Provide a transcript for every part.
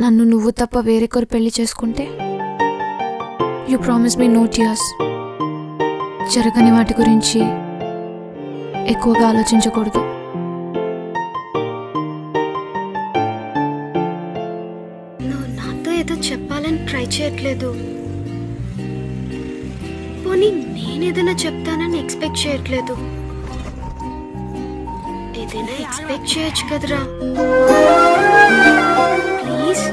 నన్ను నువ్వు తప్ప వేరొకరు పెళ్లి చేసుకుంటే you promise me no tears. జరగని వాటి గురించి ఎక్కువగా ఆలోచించకూడదు. నువ్వు నాతో ఏదో చెప్పాలని ట్రై చేయట్లేదు. పోనీ నేనేదైనా చెప్తానని ఎక్స్పెక్ట్ చేయట్లేదు. ఏదైనా ఎక్స్పెక్ట్ చేయొచ్చు కదరా. ప్లీజ్.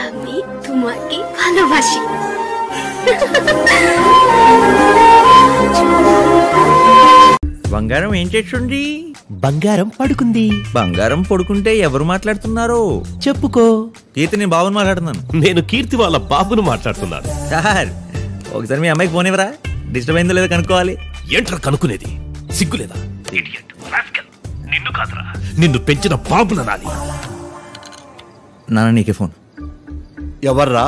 আমি তোমাকে ভালোবাসি. బంగారం ఏం చేస్తుంది? బంగారం పడుకుంది. బంగారం పడుకుంటే ఎవరు మాట్లాడుతున్నారు? చెప్పుకో. కీర్తి, నేను బాబుని మాట్లాడుతున్నాను. నేను కీర్తి వాళ్ళ బాబును మాట్లాడుతున్నాను. సార్, ఒకసారి మీ అమ్మాయికి ఫోన్ ఇవ్వరా? డిస్టర్బ్ అయిందో లేదో కనుక్కోవాలి. ఏంట్రా కనుక్కునేది? సిగ్గులేదా? నిన్ను కాదురా, నిన్ను పెంచిన బాబుల నాది. నాన్న నీకే ఫోన్. ఎవర్రా?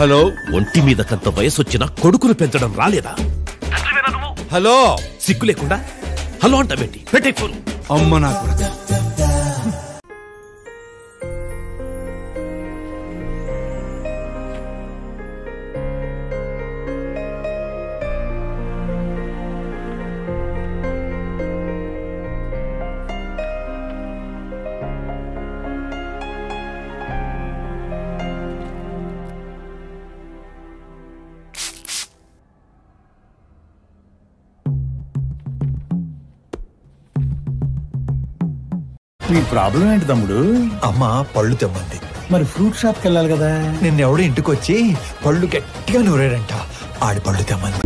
హలో. ఒంటి మీద కంత వయసు వచ్చిన కొడుకును పెంచడం రాలేదా? హలో. సిగ్గు లేకుండా హలో అంటావేంటి? పెట్టే ఫోన్. అమ్మ నాకు నీ ప్రాబ్లం ఏంటి తమ్ముడు? అమ్మ పళ్ళు తెమ్మంది. మరి ఫ్రూట్ షాప్కి వెళ్ళాలి కదా. నిన్నెవడో ఇంటికి వచ్చి పళ్ళు గట్టిగా నూరాడంట. ఆడి పళ్ళు తెమ్మంది.